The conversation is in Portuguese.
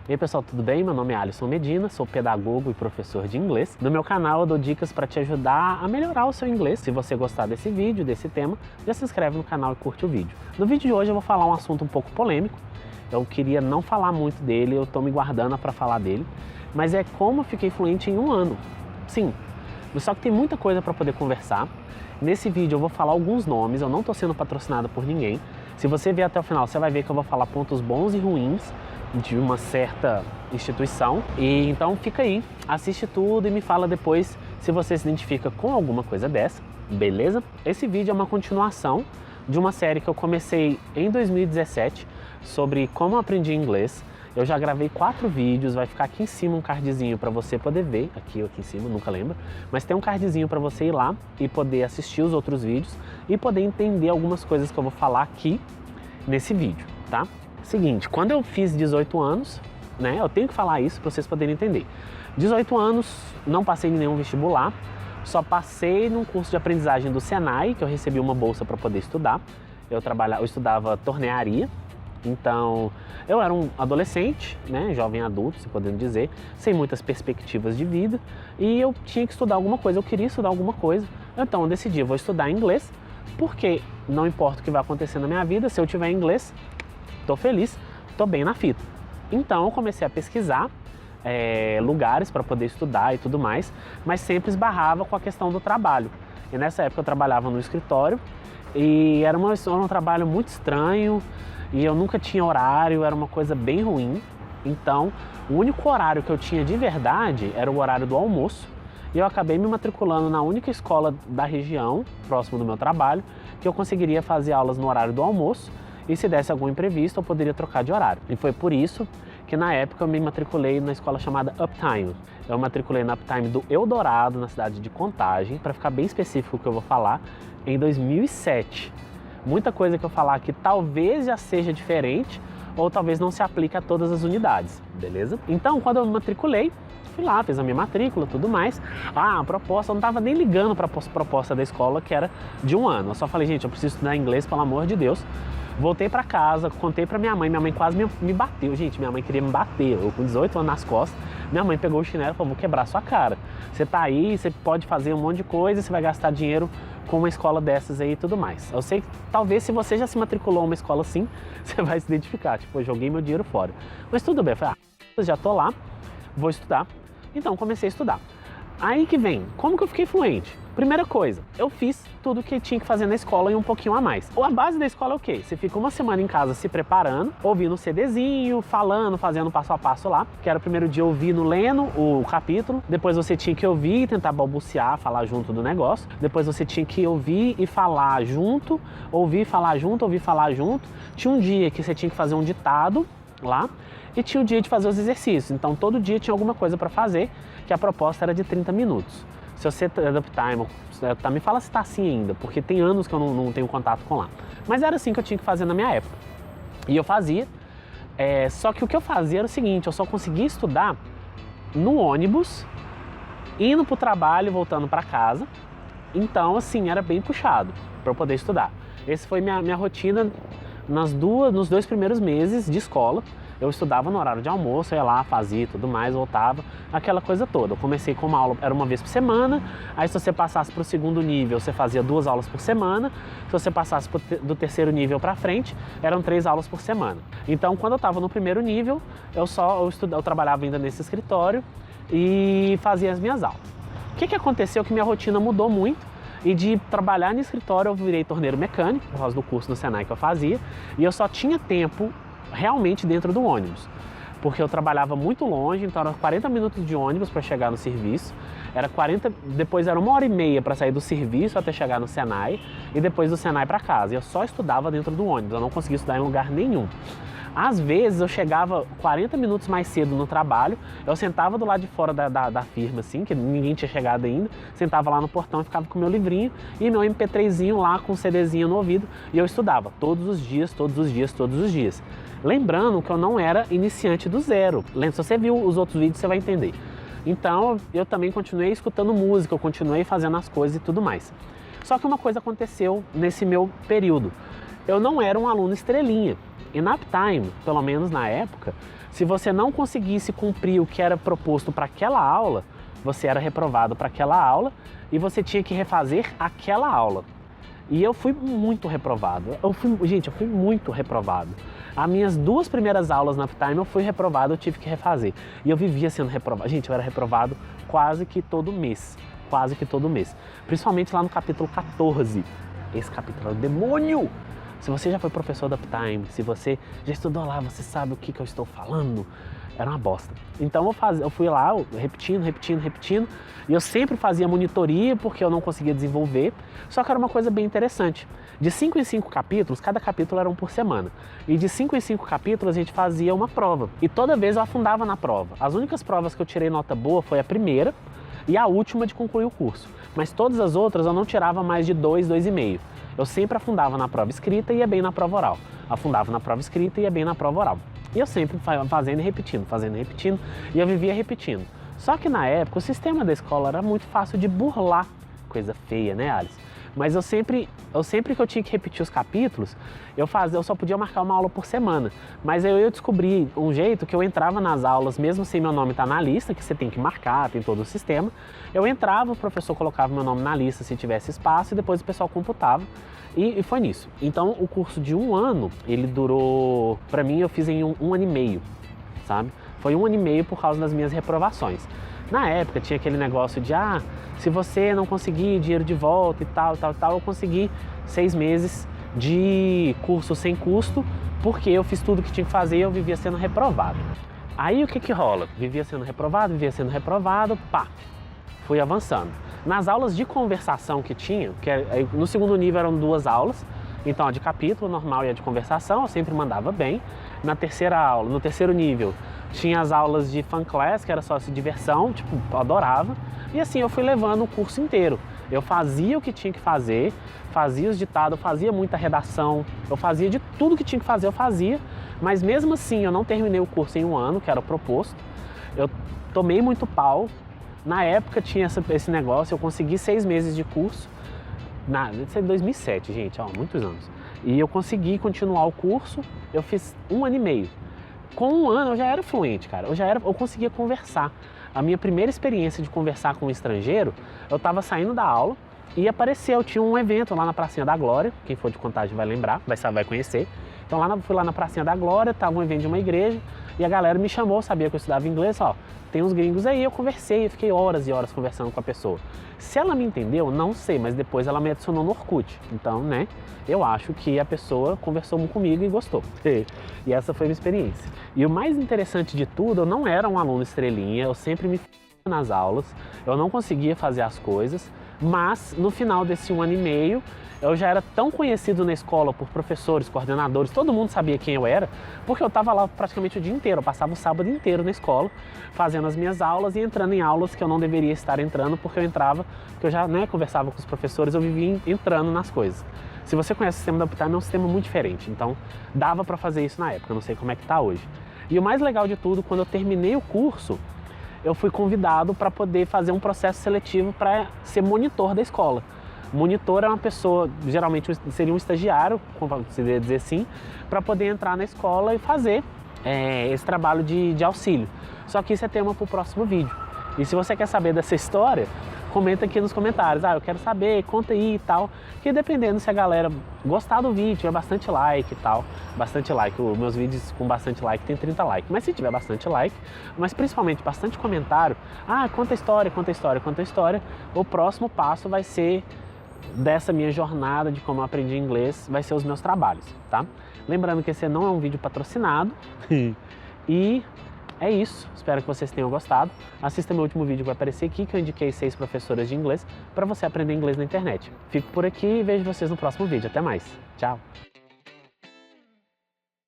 E aí pessoal, tudo bem? Meu nome é Alisson Medina, sou pedagogo e professor de inglês. No meu canal eu dou dicas para te ajudar a melhorar o seu inglês. Se você gostar desse vídeo, desse tema, já se inscreve no canal e curte o vídeo. No vídeo de hoje eu vou falar um assunto um pouco polêmico. Eu queria não falar muito dele, eu tô me guardando para falar dele. Mas é como eu fiquei fluente em um ano. Sim, só que tem muita coisa para poder conversar. Nesse vídeo eu vou falar alguns nomes, eu não tô sendo patrocinado por ninguém. Se você ver até o final, você vai ver que eu vou falar pontos bons e ruins de uma certa instituição. E então fica aí, assiste tudo e me fala depois se você se identifica com alguma coisa dessa, beleza? Esse vídeo é uma continuação de uma série que eu comecei em 2017 sobre como eu aprendi inglês. Eu já gravei 4 vídeos, vai ficar aqui em cima um cardzinho para você poder ver, aqui em cima, nunca lembro, mas tem um cardzinho para você ir lá e poder assistir os outros vídeos e poder entender algumas coisas que eu vou falar aqui nesse vídeo, tá? Seguinte, quando eu fiz 18 anos, né, eu tenho que falar isso para vocês poderem entender. 18 anos, não passei em nenhum vestibular, só passei num curso de aprendizagem do Senai, que eu recebi uma bolsa para poder estudar. Eu estudava tornearia, então eu era um adolescente, né, jovem adulto, se podendo dizer, sem muitas perspectivas de vida, e eu tinha que estudar alguma coisa, eu queria estudar alguma coisa, então eu decidi, eu vou estudar inglês, porque não importa o que vai acontecer na minha vida, se eu tiver inglês, tô feliz, tô bem na fita. Então eu comecei a pesquisar lugares para poder estudar e tudo mais, mas sempre esbarrava com a questão do trabalho. E nessa época eu trabalhava no escritório e era um trabalho muito estranho e eu nunca tinha horário, era uma coisa bem ruim. Então o único horário que eu tinha de verdade era o horário do almoço e eu acabei me matriculando na única escola da região, próximo do meu trabalho, que eu conseguiria fazer aulas no horário do almoço. E se desse algum imprevisto, eu poderia trocar de horário. E foi por isso que na época eu me matriculei na escola chamada Uptime. Eu me matriculei na Uptime do Eldorado, na cidade de Contagem, para ficar bem específico o que eu vou falar, em 2007. Muita coisa que eu falar aqui talvez já seja diferente, ou talvez não se aplique a todas as unidades, beleza? Então, quando eu me matriculei, fui lá, fiz a minha matrícula e tudo mais. A proposta, eu não estava nem ligando para a proposta da escola, que era de um ano. Eu só falei, gente, eu preciso estudar inglês, pelo amor de Deus. Voltei pra casa, contei pra minha mãe quase me bateu, gente, minha mãe queria me bater, eu com 18 anos nas costas, minha mãe pegou o chinelo e falou, vou quebrar sua cara, você tá aí, você pode fazer um monte de coisa, você vai gastar dinheiro com uma escola dessas aí e tudo mais. Eu sei que talvez se você já se matriculou em uma escola assim, você vai se identificar, tipo, eu joguei meu dinheiro fora, mas tudo bem, eu falei, já tô lá, vou estudar, então comecei a estudar. Aí que vem, como que eu fiquei fluente? Primeira coisa, eu fiz tudo que tinha que fazer na escola e um pouquinho a mais. A base da escola é o quê? Você fica uma semana em casa se preparando, ouvindo um CDzinho, falando, fazendo passo a passo lá, que era o primeiro dia ouvindo, lendo o capítulo, depois você tinha que ouvir e tentar balbuciar, falar junto do negócio, depois você tinha que ouvir e falar junto, ouvir, falar junto, ouvir, falar junto. Tinha um dia que você tinha que fazer um ditado lá, e tinha o dia de fazer os exercícios, então todo dia tinha alguma coisa para fazer, que a proposta era de 30 minutos. Se você é do Uptime, me fala se tá assim ainda, porque tem anos que eu não tenho contato com lá. Mas era assim que eu tinha que fazer na minha época. E eu fazia, só que o que eu fazia era o seguinte, eu só conseguia estudar no ônibus, indo pro trabalho e voltando para casa. Então, assim, era bem puxado para eu poder estudar. Esse foi minha rotina nos 2 primeiros meses de escola. Eu estudava no horário de almoço, eu ia lá, fazia tudo mais, voltava, aquela coisa toda. Eu comecei com uma aula, era uma vez por semana, aí se você passasse para o segundo nível, você fazia 2 aulas por semana, se você passasse do terceiro nível para frente, eram 3 aulas por semana. Então, quando eu estava no primeiro nível, eu trabalhava ainda nesse escritório e fazia as minhas aulas. O que aconteceu? Que minha rotina mudou muito, e de trabalhar no escritório eu virei torneiro mecânico, por causa do curso no Senai que eu fazia, e eu só tinha tempo realmente dentro do ônibus, porque eu trabalhava muito longe, então eram 40 minutos de ônibus para chegar no serviço, depois era 1h30 para sair do serviço até chegar no Senai, e depois do Senai para casa. Eu só estudava dentro do ônibus, eu não conseguia estudar em lugar nenhum. Às vezes eu chegava 40 minutos mais cedo no trabalho, eu sentava do lado de fora da firma, assim, que ninguém tinha chegado ainda, sentava lá no portão e ficava com meu livrinho e meu MP3zinho lá com um CDzinho no ouvido, e eu estudava todos os dias, todos os dias, todos os dias. Lembrando que eu não era iniciante do zero. Se você viu os outros vídeos, você vai entender. Então, eu também continuei escutando música, eu continuei fazendo as coisas e tudo mais. Só que uma coisa aconteceu nesse meu período. Eu não era um aluno estrelinha. E na Uptime, pelo menos na época, Se você não conseguisse cumprir o que era proposto para aquela aula, você era reprovado para aquela aula e você tinha que refazer aquela aula. E eu fui muito reprovado. Gente, eu fui muito reprovado. As minhas 2 primeiras aulas na Uptime eu fui reprovado, eu tive que refazer. E eu vivia sendo reprovado. Gente, eu era reprovado quase que todo mês. Quase que todo mês. Principalmente lá no capítulo 14. Esse capítulo é o demônio! Se você já foi professor da Uptime, se você já estudou lá, você sabe o que eu estou falando. Era uma bosta. Então eu fui lá repetindo. E eu sempre fazia monitoria porque eu não conseguia desenvolver. Só que era uma coisa bem interessante. De 5 em 5 capítulos, cada capítulo era um por semana. E de 5 em 5 capítulos a gente fazia uma prova. E toda vez eu afundava na prova. As únicas provas que eu tirei nota boa foi a primeira e a última de concluir o curso. Mas todas as outras eu não tirava mais de 2, 2,5. Eu sempre afundava na prova escrita e ia bem na prova oral. Afundava na prova escrita e ia bem na prova oral. E eu sempre fazendo e repetindo, e eu vivia repetindo. Só que na época o sistema da escola era muito fácil de burlar. Coisa feia, né, Alice? Mas eu sempre que eu tinha que repetir os capítulos, eu só podia marcar uma aula por semana. Mas eu descobri um jeito que eu entrava nas aulas, mesmo sem meu nome estar na lista, que você tem que marcar, tem todo o sistema. Eu entrava, o professor colocava meu nome na lista se tivesse espaço e depois o pessoal computava. E foi nisso. Então o curso de 1 ano, ele durou, pra mim eu fiz em 1 ano e meio, sabe? Foi 1 ano e meio por causa das minhas reprovações. Na época tinha aquele negócio de, se você não conseguir dinheiro de volta e tal, eu consegui 6 meses de curso sem custo, porque eu fiz tudo que tinha que fazer e eu vivia sendo reprovado. Aí o que rola? Vivia sendo reprovado, pá, fui avançando. Nas aulas de conversação que tinha, no segundo nível eram 2 aulas, então a de capítulo normal e a de conversação eu sempre mandava bem. Na terceira aula, no terceiro nível, tinha as aulas de fan class, que era só diversão, tipo, eu adorava. E assim eu fui levando o curso inteiro. Eu fazia o que tinha que fazer, fazia os ditados, eu fazia muita redação, eu fazia de tudo que tinha que fazer, eu fazia. Mas mesmo assim eu não terminei o curso em 1 ano, que era o proposto. Eu tomei muito pau. Na época tinha esse negócio, eu consegui 6 meses de curso. Isso é em 2007, gente, muitos anos. E eu consegui continuar o curso, eu fiz 1 ano e meio. Com 1 ano eu já era fluente, cara, eu conseguia conversar. A minha primeira experiência de conversar com um estrangeiro, eu estava saindo da aula e apareceu, tinha um evento lá na Pracinha da Glória, quem for de Contagem vai lembrar, vai conhecer. Então fui lá na Pracinha da Glória, estava um evento de uma igreja e a galera me chamou, sabia que eu estudava inglês, tem uns gringos aí, eu conversei, eu fiquei horas e horas conversando com a pessoa. Se ela me entendeu, não sei, mas depois ela me adicionou no Orkut. Então, né, eu acho que a pessoa conversou comigo e gostou. E essa foi a minha experiência. E o mais interessante de tudo, eu não era um aluno estrelinha, eu sempre me nas aulas, eu não conseguia fazer as coisas, mas no final desse 1 ano e meio, eu já era tão conhecido na escola por professores, coordenadores, todo mundo sabia quem eu era, porque eu estava lá praticamente o dia inteiro, eu passava o sábado inteiro na escola, fazendo as minhas aulas e entrando em aulas que eu não deveria estar entrando, porque eu já conversava com os professores, eu vivia entrando nas coisas. Se você conhece o sistema da Uptime, é um sistema muito diferente, então dava para fazer isso na época, eu não sei como é que está hoje. E o mais legal de tudo, quando eu terminei o curso, eu fui convidado para poder fazer um processo seletivo para ser monitor da escola. Monitor é uma pessoa, geralmente seria um estagiário, como se dizer assim, para poder entrar na escola e fazer esse trabalho de auxílio. Só que isso é tema para o próximo vídeo. E se você quer saber dessa história, comenta aqui nos comentários. Eu quero saber, conta aí e tal. Que dependendo se a galera gostar do vídeo, tiver bastante like e tal. Bastante like, os meus vídeos com bastante like tem 30 likes. Mas se tiver bastante like, mas principalmente bastante comentário, conta a história, o próximo passo vai ser dessa minha jornada de como eu aprendi inglês, vai ser os meus trabalhos, tá? Lembrando que esse não é um vídeo patrocinado. E é isso, espero que vocês tenham gostado. Assista meu último vídeo que vai aparecer aqui, que eu indiquei 6 professoras de inglês para você aprender inglês na internet. Fico por aqui e vejo vocês no próximo vídeo. Até mais. Tchau!